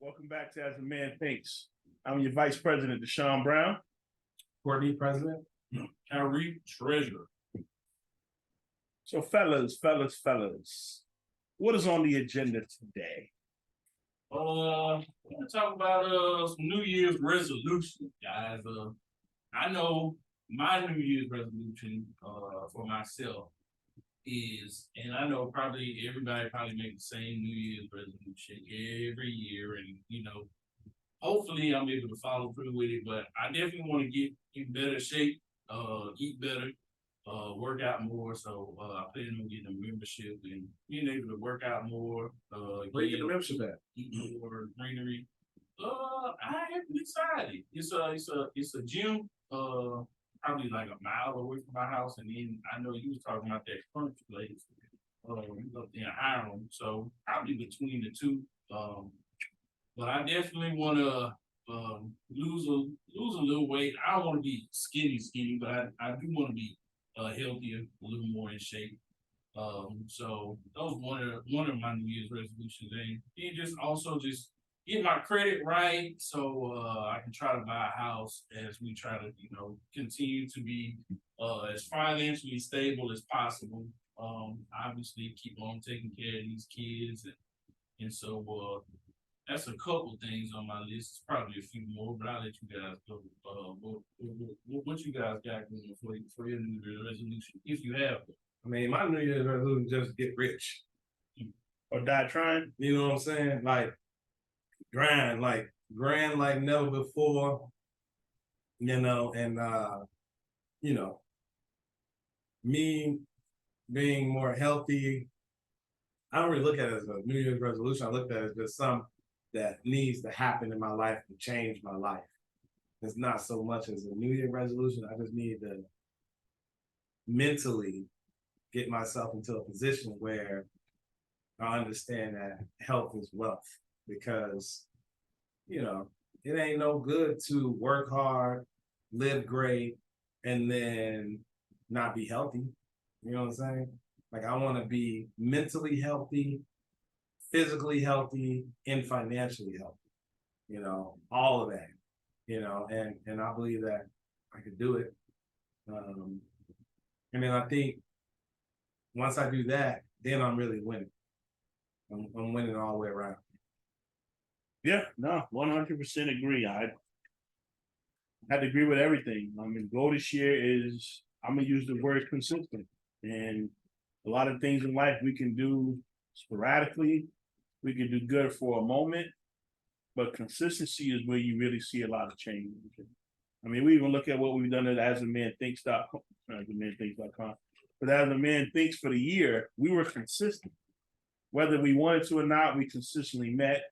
Welcome back to As a Man Thinks. I'm your Vice President, Deshaun Brown. Courtney, President. Kyrie, Treasurer. So, fellas, what is on the agenda today? We're gonna talk about some New Year's resolution, guys. I know my New Year's resolution for myself is, and I know probably everybody probably make the same New Year's resolution every year, and hopefully I'm able to follow through with it. But I definitely want to get in better shape, eat better, work out more. So I plan on getting a membership and being able to work out more. Where you get the membership at? Eat more greenery. I am excited. It's a gym. Probably like a mile away from my house, and then I know you was talking about that crunch place. You up there in Hiram, so probably between the two. But I definitely want to lose a little weight. I don't want to be skinny, but I do want to be healthier, a little more in shape. So that was one of my New Year's resolutions, and just also just get my credit right, so I can try to buy a house as we try to continue to be as financially stable as possible. Obviously keep on taking care of these kids, and so that's a couple things on my list. It's probably a few more, but I'll let you guys go. What you guys got going for your New Year's resolution, if you have them? I mean, my New Year's resolution is just get rich. Or die trying? You know what I'm saying? Like grind like never before. And me being more healthy. I don't really look at it as a New Year's resolution. I look at it as just something that needs to happen in my life to change my life. It's not so much as a New Year resolution. I just need to mentally get myself into a position where I understand that health is wealth, because it ain't no good to work hard, live great, and then not be healthy. You know what I'm saying? Like, I want to be mentally healthy, physically healthy, and financially healthy. All of that. And I believe that I could do it. And then I think once I do that, then I'm really winning. I'm winning all the way around. Yeah, no, 100% agree. I had to agree with everything. I mean, goal this year is, I'm gonna use the word consistent. And a lot of things in life we can do sporadically, we can do good for a moment, but consistency is where you really see a lot of change. I mean, we even look at what we've done at AsAManThinks.com, AsAManThinks.com. But As a Man Thinks for the year, we were consistent. Whether we wanted to or not, we consistently met,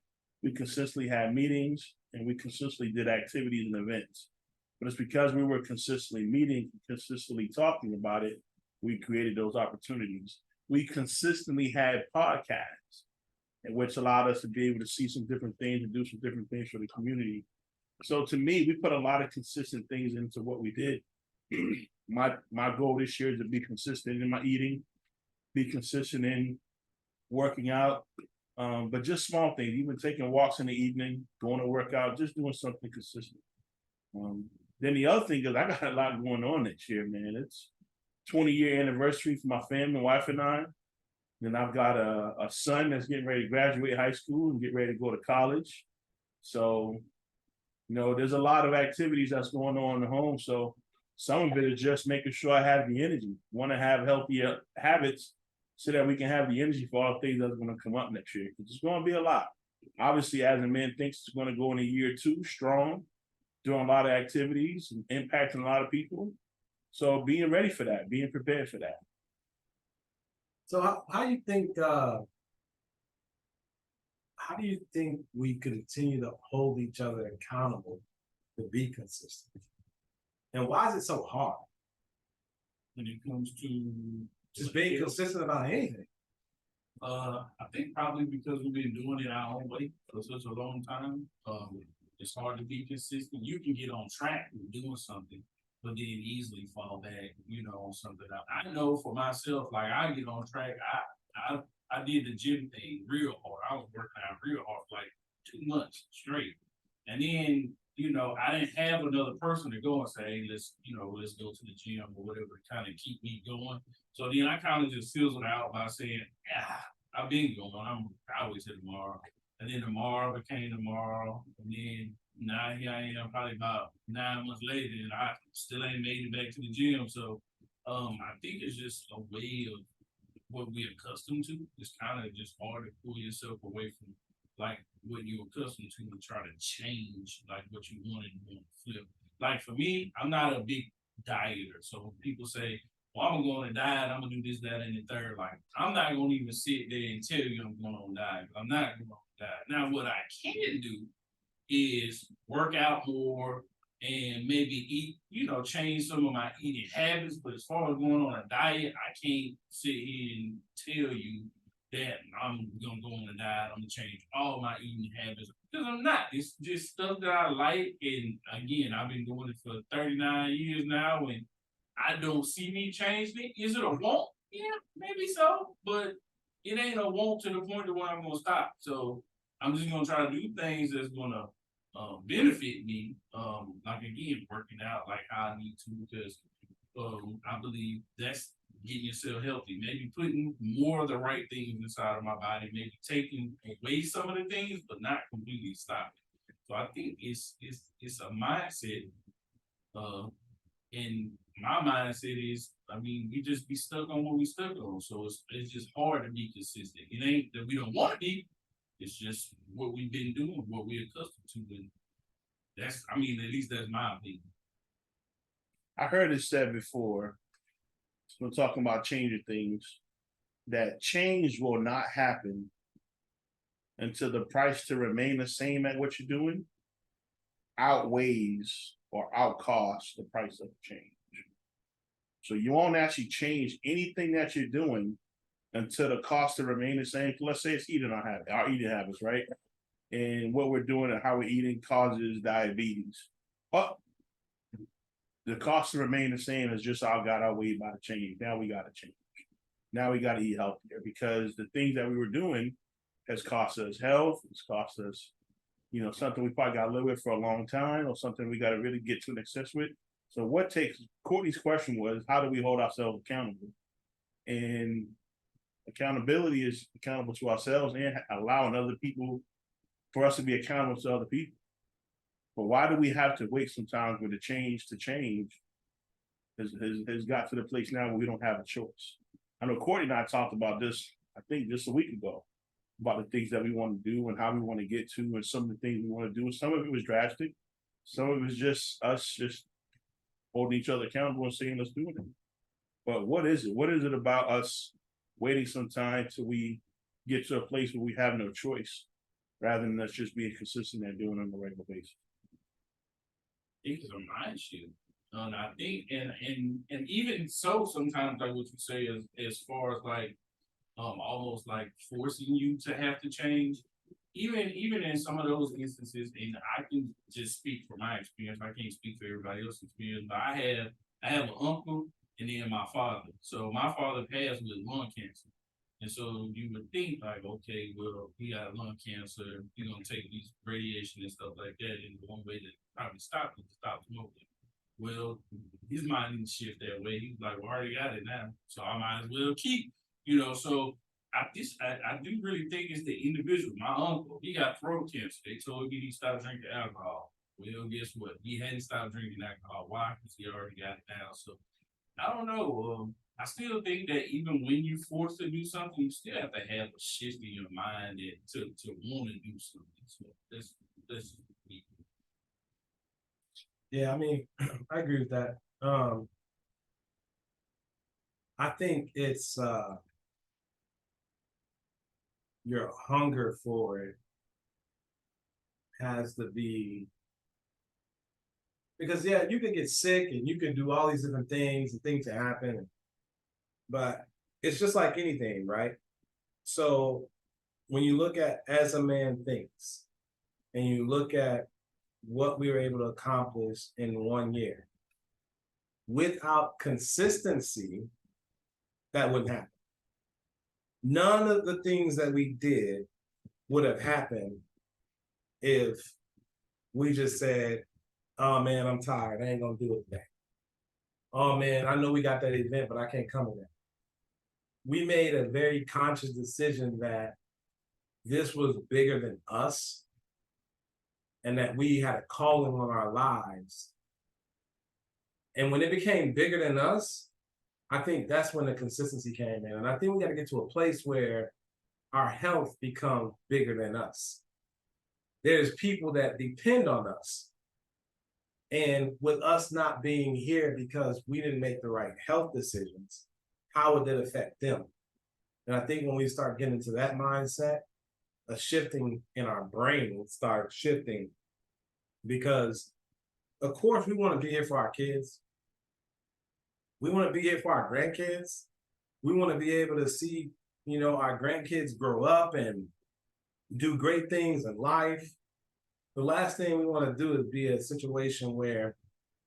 we consistently had meetings, and we consistently did activities and events. But it's because we were consistently meeting, consistently talking about it, we created those opportunities. We consistently had podcasts, which allowed us to be able to see some different things and do some different things for the community. So to me, we put a lot of consistent things into what we did. My goal this year is to be consistent in my eating, be consistent in working out, but just small things, even taking walks in the evening, going to work out, just doing something consistent. Then the other thing is, I got a lot going on next year, man. It's 20-year anniversary for my family, wife and I. Then I've got a son that's getting ready to graduate high school and get ready to go to college. So, there's a lot of activities that's going on in the home. So some of it is just making sure I have the energy, want to have healthier habits so that we can have the energy for all things that's going to come up next year. It's going to be a lot. Obviously, As a Man Thinks, it's going to go in a year 2 strong, doing a lot of activities and impacting a lot of people. So being ready for that, being prepared for that. So how do you think we continue to hold each other accountable to be consistent? And why is it so hard When it comes to just being consistent about anything? I think probably because we've been doing it our own way for such a long time. It's hard to be consistent. You can get on track with doing something, but then easily fall back, on something else. I know for myself, like, I get on track. I did the gym thing real hard. I was working out real hard for like 2 months straight. And then, I didn't have another person to go and say, hey, let's go to the gym or whatever to kind of keep me going. So then I kind of just fizzled out by saying, I've been going. I always say tomorrow. And then tomorrow became tomorrow. And then now here I am probably about 9 months later and I still ain't made it back to the gym. So I think it's just a way of what we're accustomed to. It's kind of just hard to pull yourself away from like what you're accustomed to and try to change like what you want and you want to flip. Like for me, I'm not a big dieter. So when people say, well, I'm going to diet, I'm gonna do this, that, and the third. Like, I'm not gonna even sit there and tell you I'm going on diet. I'm not going on diet. Now, what I can do is work out more and maybe eat, change some of my eating habits. But as far as going on a diet, I can't sit here and tell you that I'm gonna go on a diet. I'm gonna change all my eating habits because I'm not. It's just stuff that I like. And again, I've been doing it for 39 years now, and I don't see me changing it. Is it a want? Yeah, maybe so, but it ain't a want to the point to where I'm gonna stop. So I'm just gonna try to do things that's gonna benefit me. Like again, working out like how I need to because I believe that's getting yourself healthy. Maybe putting more of the right things inside of my body, maybe taking away some of the things, but not completely stopping. So I think it's a mindset. And my mindset is, we just be stuck on what we stuck on. So it's just hard to be consistent. It ain't that we don't want to be. It's just what we've been doing, what we're accustomed to. And at least that's my opinion. I heard it said before, when talking about changing things, that change will not happen until the price to remain the same at what you're doing outweighs or outcosts the price of change. So you won't actually change anything that you're doing until the cost to remain the same. Let's say it's our eating habits, right? And what we're doing and how we're eating causes diabetes. But the cost to remain the same is just got outweighed by the change. Now we got to change. Now we got to eat healthier because the things that we were doing has cost us health. It's cost us, something we probably got to live with for a long time or something we got to really get to an success with. So Courtney's question was, how do we hold ourselves accountable? And accountability is accountable to ourselves and allowing other people for us to be accountable to other people. But why do we have to wait sometimes with the change has got to the place now where we don't have a choice? I know Courtney and I talked about this, I think just a week ago, about the things that we want to do and how we want to get to and some of the things we want to do. Some of it was drastic. Some of it was just us just holding each other accountable and saying, let's do it. But what is it? What is it about us waiting some time till we get to a place where we have no choice rather than us just being consistent and doing it on a regular basis? I think it's a mind shift. And I think, and even so, sometimes like what you say is as far as like, almost like forcing you to have to change. Even in some of those instances, and I can just speak from my experience. I can't speak for everybody else's experience, but I have an uncle and then my father. So my father passed with lung cancer. And so you would think like, okay, well, he got lung cancer, he's gonna take these radiation and stuff like that. And the one way to probably stop it is stop smoking. Well, his mind didn't shift that way. He's like, well, I already got it now. So I might as well keep, so I do really think it's the individual. My uncle, he got throat cancer. They told me he stopped drinking alcohol. Well, guess what? He hadn't stopped drinking alcohol. Why? Because he already got it now. So I don't know. I still think that even when you forced to do something, you still have to have a shift in your mind to want to do something. So that's me. Yeah, I agree with that. I think it's your hunger for it has to be, because you can get sick and you can do all these different things and things that happen, but it's just like anything, right? So when you look at As a Man Thinks and you look at what we were able to accomplish in 1 year, without consistency, that wouldn't happen. None of the things that we did would have happened if we just said, oh man, I'm tired. I ain't gonna do it today. Oh man, I know we got that event, but I can't come to that. We made a very conscious decision that this was bigger than us and that we had a calling on our lives. And when it became bigger than us, I think that's when the consistency came in. And I think we got to get to a place where our health becomes bigger than us. There's people that depend on us. And with us not being here because we didn't make the right health decisions, how would that affect them? And I think when we start getting into that mindset, a shifting in our brain will start shifting, because of course we want to be here for our kids. We want to be here for our grandkids. We want to be able to see, our grandkids grow up and do great things in life. The last thing we want to do is be a situation where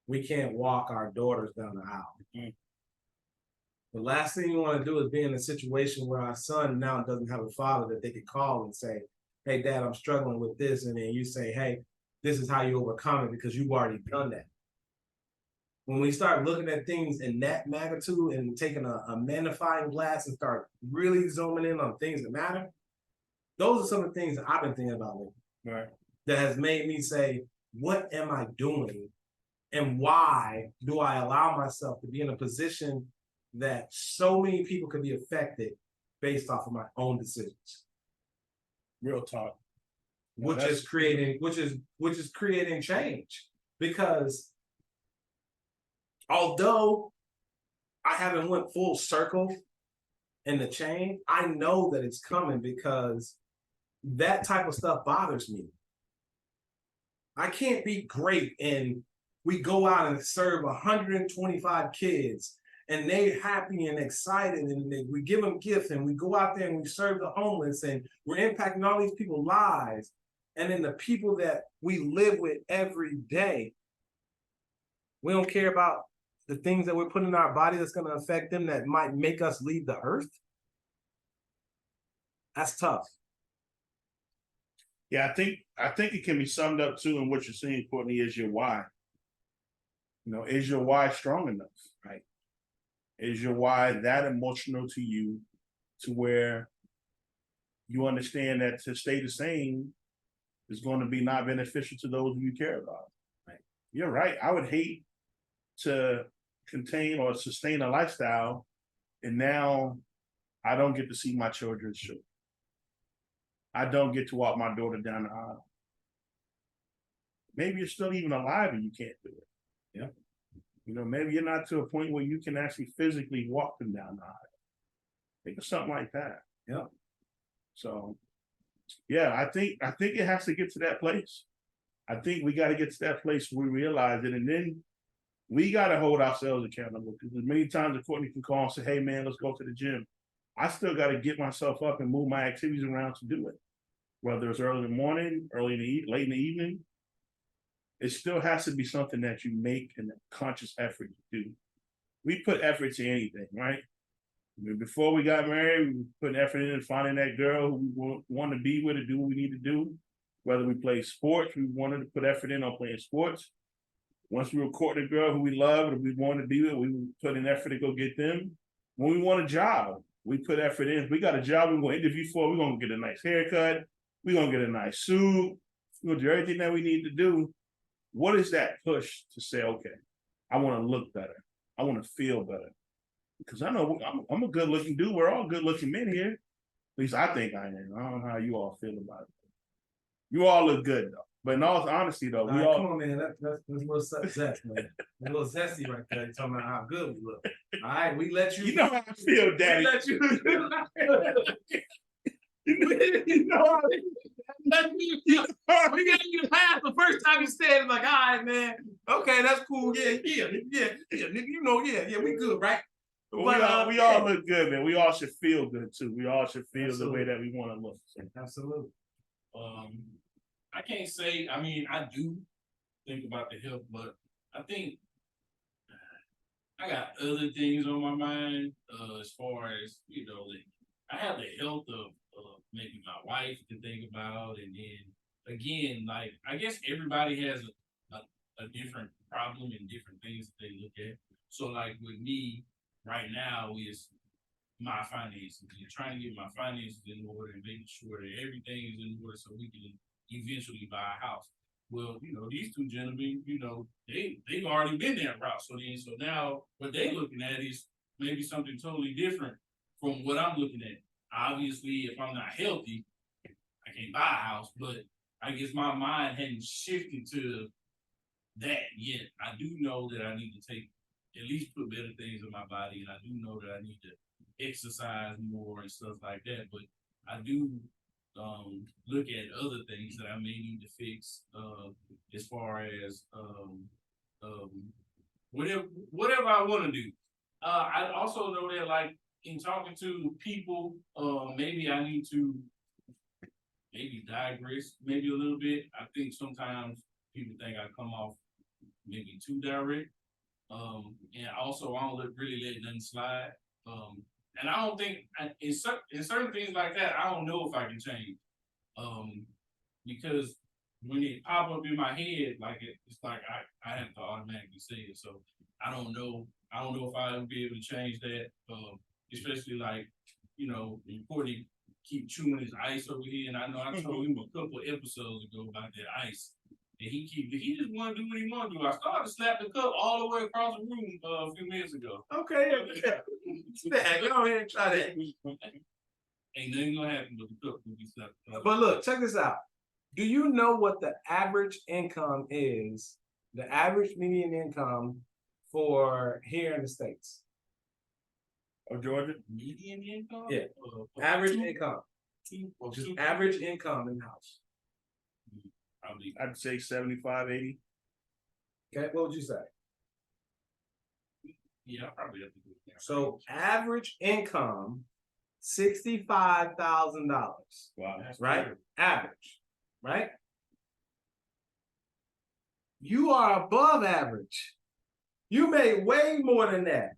we can't walk our daughters down the aisle. Mm-hmm. The last thing we want to do is be in a situation where our son now doesn't have a father that they could call and say, hey, Dad, I'm struggling with this. And then you say, hey, this is how you overcome it because you've already done that. When we start looking at things in that magnitude and taking a magnifying glass and start really zooming in on things that matter, those are some of the things that I've been thinking about lately. Right. That has made me say, what am I doing? And why do I allow myself to be in a position that so many people could be affected based off of my own decisions? Real talk. Which is creating change. Because although I haven't went full circle in the change, I know that it's coming because that type of stuff bothers me. I can't be great and we go out and serve 125 kids and they're happy and excited and we give them gifts and we go out there and we serve the homeless and we're impacting all these people's lives. And then the people that we live with every day, we don't care about the things that we're putting in our body that's going to affect them that might make us leave the earth. That's tough. Yeah, I think it can be summed up too in what you're saying, Courtney, is your why. Is your why strong enough, right? Is your why that emotional to you to where you understand that to stay the same is going to be not beneficial to those you care about, right? You're right. I would hate to contain or sustain a lifestyle and now I don't get to see my children's children. I don't get to walk my daughter down the aisle. Maybe you're still even alive and you can't do it. Yeah. Maybe you're not to a point where you can actually physically walk them down the aisle. Think of something like that. Yeah. So, yeah, I think it has to get to that place. I think we got to get to that place where we realize it, and then we got to hold ourselves accountable. Because as many times as Courtney can call and say, "Hey, man, let's go to the gym," I still got to get myself up and move my activities around to do it. Whether it's early in the morning, late in the evening, it still has to be something that you make a conscious effort to do. We put effort to anything, right? Before we got married, we put effort in finding that girl who we want to be with to do what we need to do. Whether we play sports, we wanted to put effort in on playing sports. Once we were courting a girl who we loved and we wanted to be with, we put in effort to go get them. When we want a job, we put effort in. If we got a job we're going to interview for, we're going to get a nice haircut. We're going to get a nice suit. We're going to do everything that we need to do. What is that push to say, okay, I want to look better. I want to feel better. Because I know I'm a good looking dude. We're all good looking men here. At least I think I am. I don't know how you all feel about it. You all look good though. But in all honesty though, come on, man. That's a little zest, man. A little zesty right there. You're talking about how good we look. All right, we let you. You know how I feel, Daddy. We let you. We got you to pass the first time you said it, like, all right, man. Okay, that's cool. Yeah, nigga, we good, right? But, we all look good, man. We all should feel good too. We all should feel Absolutely. the way that we want to look. So. Absolutely. I can't say, I do think about the health, but I think I got other things on my mind, as far as, I have the health of maybe my wife to think about, and then again, like I guess everybody has a different problem and different things that they look at. So like with me right now is my finances and trying to get my finances in order and making sure that everything is in order so we can eventually buy a house. Well, these two gentlemen, they've already been that route. So now what they looking at is maybe something totally different from what I'm looking at. Obviously, if I'm not healthy, I can't buy a house, but I guess my mind hadn't shifted to that yet. I do know that I need to take at least put better things in my body, and I do know that I need to exercise more and stuff like that. But I do look at other things that I may need to fix as far as whatever I want to do. I also know that like in talking to people, maybe I need to maybe digress maybe a little bit. I think sometimes people think I come off maybe too direct. And also I don't really let nothing slide. And I don't think in certain things like that, I don't know if I can change. Because when it pop up in my head, like it's like I have to automatically say it. So I don't know. I don't know if I'll be able to change that. Especially like, when Courtney keep chewing his ice over here, and I know I told him a couple episodes ago about that ice. And he just want to do what he want to do. I started to slap the cup all the way across the room a few minutes ago. Okay, yeah. Go ahead and try that. Ain't nothing gonna happen with the cup will be slapped. But look, check this out. Do you know what the average income is? The average median income for here in the States? Or Georgia? Median income? Yeah. Average income. Just average income in the house. Probably. I'd say 75, 80. Okay, what would you say? Yeah, I probably have to do it. So average income, $65,000. Wow. That's Right? fair. Average. Right? You are above average. You make way more than that.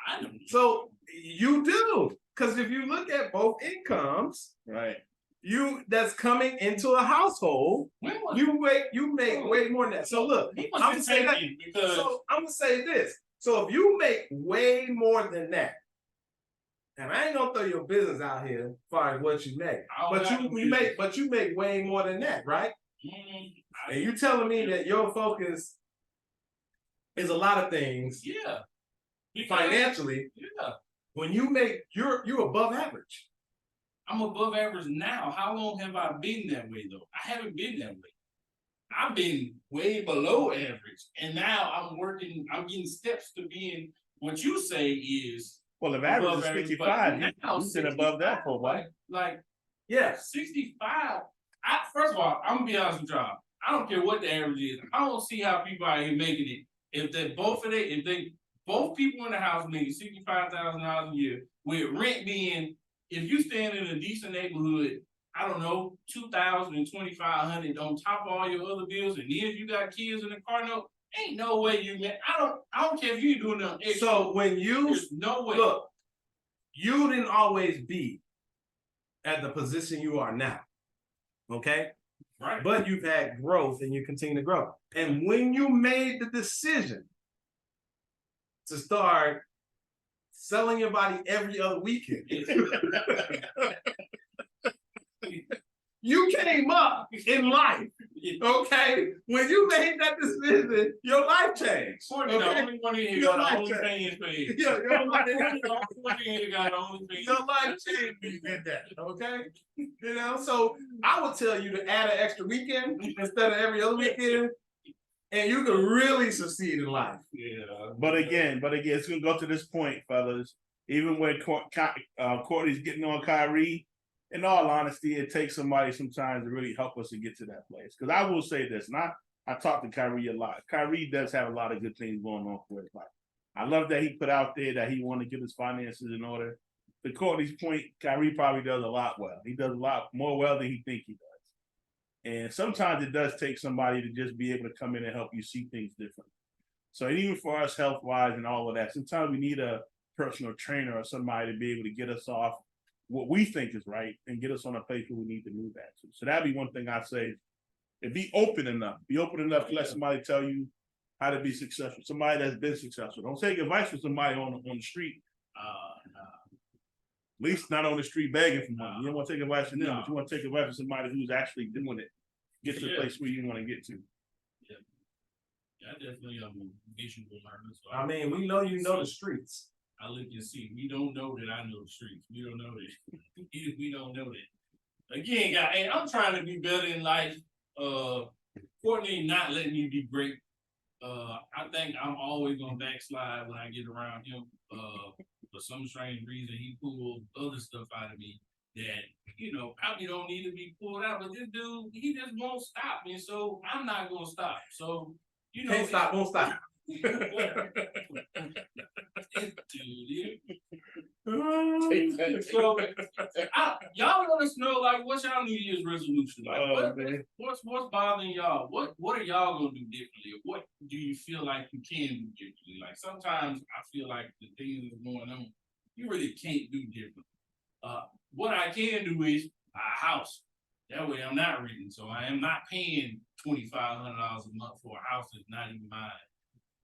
I know. So you do. Because if you look at both incomes, Right. that's coming into a household, When was you make way more than that. So look, he I'm must gonna be say that. thinking because So I'm gonna say this. So if you make way more than that, and I ain't gonna throw your business out here as far as what you make, I don't but got no you make way more than that, right? mm, And you telling me that your focus is a lot of things yeah. Because- financially. Yeah. When you make you're above average. I'm above average now. How long have I been that way though? I haven't been that way. I've been way below average. And now I'm getting steps to being what you say is Well, if average above is average, 55, but now you've been above that for a while. Like Yes. 65. First of all, I'm gonna be honest with y'all. I don't care what the average is. I don't see how people out here making it. If both people in the house making $65,000 a year, with rent being, if you stand in a decent neighborhood, I don't know, 2,000 and 2,500 on top of all your other bills, and then if you got kids in the car note, ain't no way you man. I don't care if you doing nothing extra. So when you There's no way. look, you didn't always be at the position you are now. Okay? Right. But you've had growth and you continue to grow. And when you made the decision to start selling your body every other weekend, you came up in life. Okay? When you made that decision, your life changed. Courtney, the only one in here Your got the life OnlyFans page. Yeah, your life, The only one in here got the OnlyFans. your life changed when you did that. Okay? So I would tell you to add an extra weekend instead of every other weekend, and you can really succeed in life. Yeah. But again, it's gonna go to this point, fellas. Even when Courtney's getting on Kyrie, in all honesty, it takes somebody sometimes to really help us to get to that place. Because I will say this, and I talk to Kyrie a lot. Kyrie does have a lot of good things going on for his life. I love that he put out there that he wanted to get his finances in order. To Courtney's point, Kyrie probably does a lot well. He does a lot more well than he thinks he does. And sometimes it does take somebody to just be able to come in and help you see things differently. So even for us health-wise and all of that, sometimes we need a personal trainer or somebody to be able to get us off what we think is right and get us on a place where we need to move at. So that'd be one thing I'd say. And be open enough. Be open enough to let somebody tell you how to be successful. Somebody that's been successful. Don't take advice from somebody on the street. At least not on the street begging for money. You don't want to take advice from them, but you want to take advice from somebody who's actually doing it. Get to the place where you want to get to. Yeah, I definitely am a visual learner. So I mean, we know you know the streets. I look and see. We don't know that I know the streets. We don't know that. We don't know that. Again, guys, hey, I'm trying to be better in life. Courtney not letting me be great. I think I'm always gonna backslide when I get around him. For some strange reason, he pulled other stuff out of me that, you know, probably don't need to be pulled out. But this dude, he just won't stop me. So I'm not gonna stop. So, you know, Can't stop, won't stop. So, y'all let us know, like, what's y'all New Year's resolution? Like, what's bothering y'all? What are y'all gonna do differently? Or what do you feel like you can do differently? Like, sometimes I feel like the things that's going on, you really can't do different. What I can do is buy a house. That way I'm not renting, so I am not paying $2,500 a month for a house that's not even mine.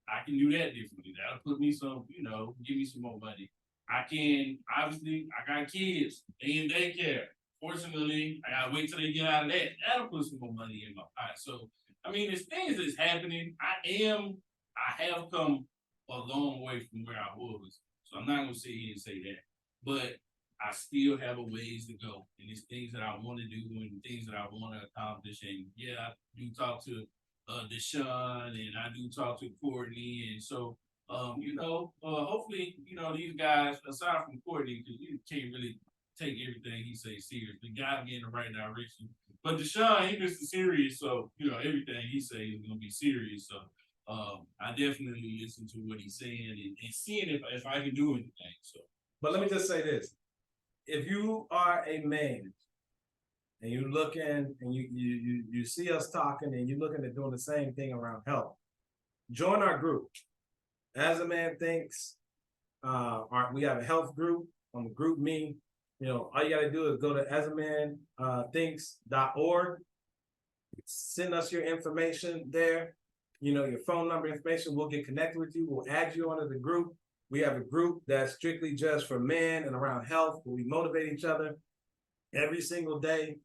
I can do that differently. That'll put me some, you know, give me some more money. I can, obviously, I got kids, they in daycare. Fortunately, I gotta wait till they get out of that. That'll put some more money in my pot. So, I mean, there's things that's happening. I have come a long way from where I was. So I'm not gonna sit here and say that. But I still have a ways to go. And it's things that I want to do and things that I want to accomplish. And yeah, I do talk to Deshaun and I do talk to Courtney. And so, you know, hopefully, you know, these guys, aside from Courtney, because you can't really take everything he says serious, the guy get in the right direction. But Deshaun, he Mr. Serious, so, you know, everything he says is going to be serious. So, I definitely listen to what he's saying and seeing if I can do anything. So, But let me just say this. If you are a man and you're looking and you see us talking and you're looking at doing the same thing around health, join our group. As a Man Thinks, we have a health group on the group me. You know, all you gotta do is go to asaman.thinks.org. Send us your information there. You know, your phone number information. We'll get connected with you. We'll add you onto the group. We have a group that's strictly just for men and around health, where we motivate each other every single day.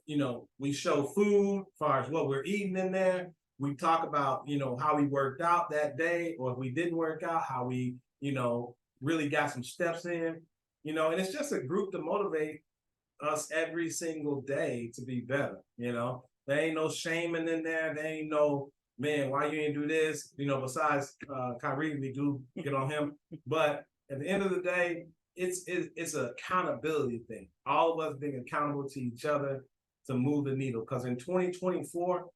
You know, we show food as far as what we're eating in there. We talk about, you know, how we worked out that day, or if we didn't work out, how we, you know, really got some steps in, you know, and it's just a group to motivate us every single day to be better. You know, there ain't no shaming in there. There ain't no, man, why you ain't do this? You know, besides Kyrie, we do get on him. But at the end of the day, it's an accountability thing. All of us being accountable to each other to move the needle. Because in 2024,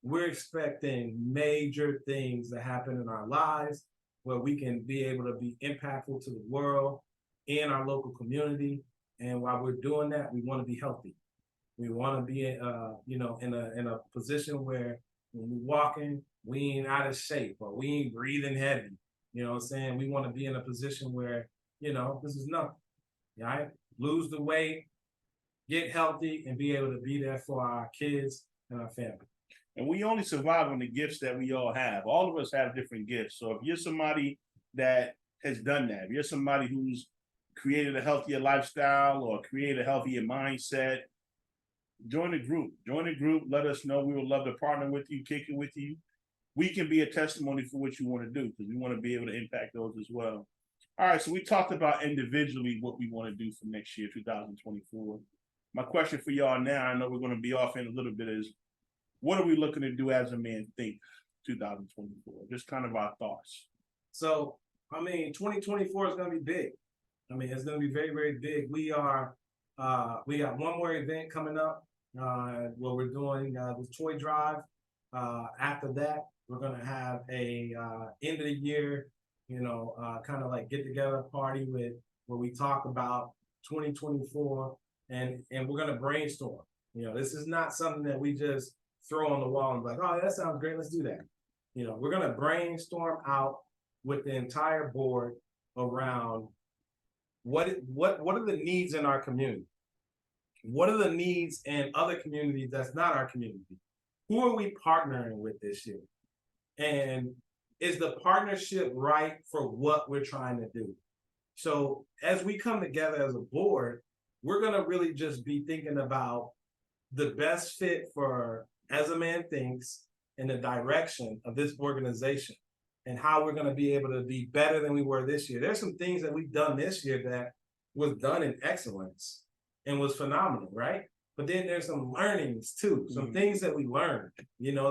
we're expecting major things to happen in our lives where we can be able to be impactful to the world in our local community. And while we're doing that, we want to be healthy. We want to be, you know, in a position where when we're walking, we ain't out of shape or we ain't breathing heavy. You know what I'm saying? We want to be in a position where, you know, this is nothing. Right? Lose the weight, get healthy, and be able to be there for our kids and our family. And we only survive on the gifts that we all have. All of us have different gifts. So if you're somebody that has done that, if you're somebody who's created a healthier lifestyle or created a healthier mindset, join the group. Join the group. Let us know. We would love to partner with you, kick it with you. We can be a testimony for what you want to do because we want to be able to impact those as well. All right, so we talked about individually what we want to do for next year, 2024. My question for y'all now, I know we're going to be off in a little bit, is what are we looking to do as a Man Think 2024? Just kind of our thoughts. So, I mean, 2024 is going to be big. I mean, it's going to be very, very big. We got one more event coming up where we're doing the toy drive. After that, we're going to have a end of the year, you know, kind of like get together party where we talk about 2024 and we're going to brainstorm. You know, this is not something that we just throw on the wall and be like, oh, that sounds great, let's do that. You know, we're going to brainstorm out with the entire board around what are the needs in our community? What are the needs in other communities that's not our community? Who are we partnering with this year? And is the partnership right for what we're trying to do? So as we come together as a board, we're gonna really just be thinking about the best fit for As a Man Thinks and the direction of this organization and how we're gonna be able to be better than we were this year. There's some things that we've done this year that was done in excellence and was phenomenal, right? But then there's some learnings too, some things that we learned,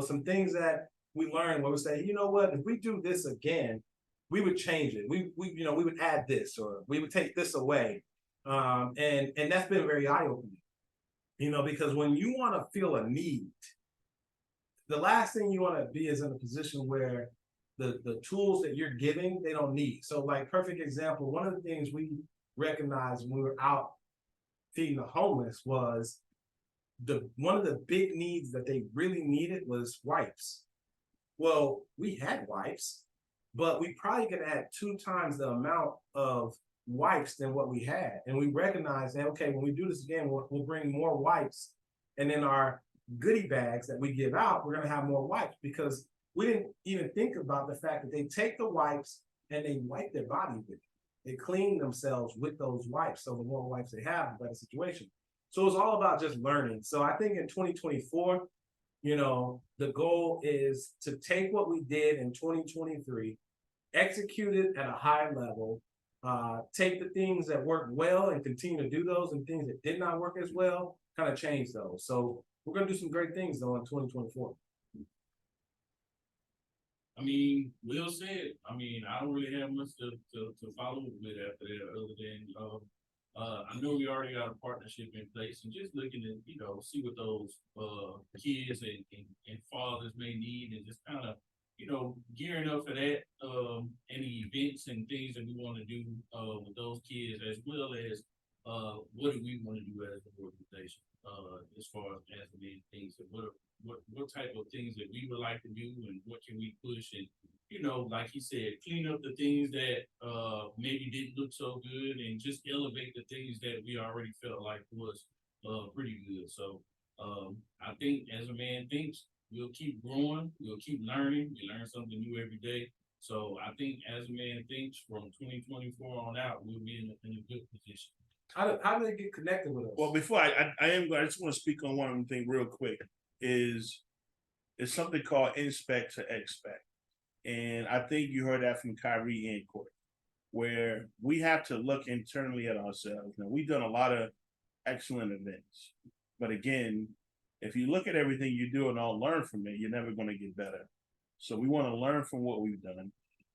some things that we learned where we say, you know what, if we do this again, we would change it. We would add this or we would take this away. And that's been very eye-opening, because when you want to feel a need, the last thing you want to be is in a position where the tools that you're giving, they don't need. So like perfect example, one of the things we recognized when we were out feeding the homeless was one of the big needs that they really needed was wipes. Well, we had wipes, but we probably could add 2 times the amount of wipes than what we had. And we recognized that, okay, when we do this again, we'll bring more wipes. And then our goodie bags that we give out, we're going to have more wipes because we didn't even think about the fact that they take the wipes and they wipe their body with it. They clean themselves with those wipes. So the more wipes they have, the better situation. So it's all about just learning. So I think in 2024, the goal is to take what we did in 2023, execute it at a high level, take the things that worked well and continue to do those, and things that did not work as well, kind of change those. So we're going to do some great things though in 2024. I mean, Will said, I don't really have much to follow up with after that, other than, I know we already got a partnership in place and just looking at, see what those, kids and fathers may need and just kind of, gearing up for that, any events and things that we want to do, with those kids, as well as, what do we want to do as an organization, as far as the things and what type of things that we would like to do and what can we push and, like he said, clean up the things that maybe didn't look so good and just elevate the things that we already felt like was pretty good. So I think As a Man Thinks, we'll keep growing, we'll keep learning, we learn something new every day. So I think As a Man Thinks from 2024 on out, we'll be in a good position. How do they get connected with us? Well, before I just want to speak on one thing real quick. Is something called inspect to expect, and I think you heard that from Kyrie and Court, where we have to look internally at ourselves. Now we've done a lot of excellent events, but again, if you look at everything you do and don't learn from it, you're never going to get better. So we want to learn from what we've done,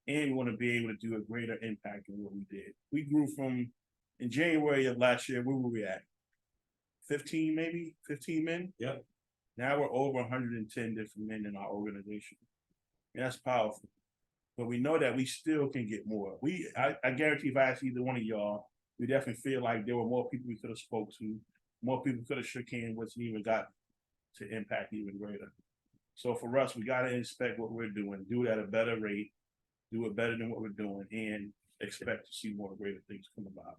and we want to be able to do a greater impact than what we did. We grew from in January of last year. Where were we at? 15 men. Yep. Now we're over 110 different men in our organization. And that's powerful. But we know that we still can get more. I guarantee if I ask either one of y'all, we definitely feel like there were more people we could have spoke to, more people could have shook hands with and even got to impact even greater. So for us, we got to inspect what we're doing, do it at a better rate, do it better than what we're doing, and expect to see more greater things come about.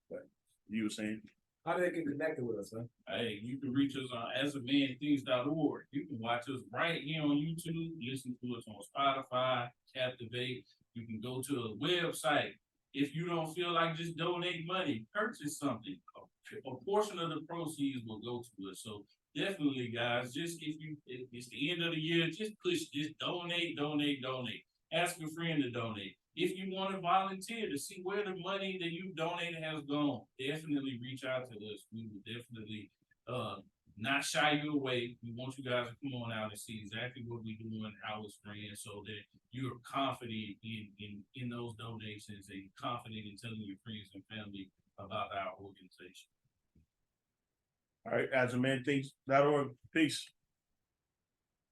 But you were saying? How do they get connected with us, man? Hey, you can reach us on asamanthinks.org. You can watch us right here on YouTube, listen to us on Spotify, Captivate. You can go to a website. If you don't feel like just donate money, purchase something. A portion of the proceeds will go to us. So definitely, guys, just if it's the end of the year, just donate. Ask a friend to donate. If you want to volunteer to see where the money that you donated has gone, definitely reach out to us. We will definitely not shy you away. We want you guys to come on out and see exactly what we're doing, how it's ran, so that you're confident in those donations and confident in telling your friends and family about our organization. All right, asamanthinks.org. Peace.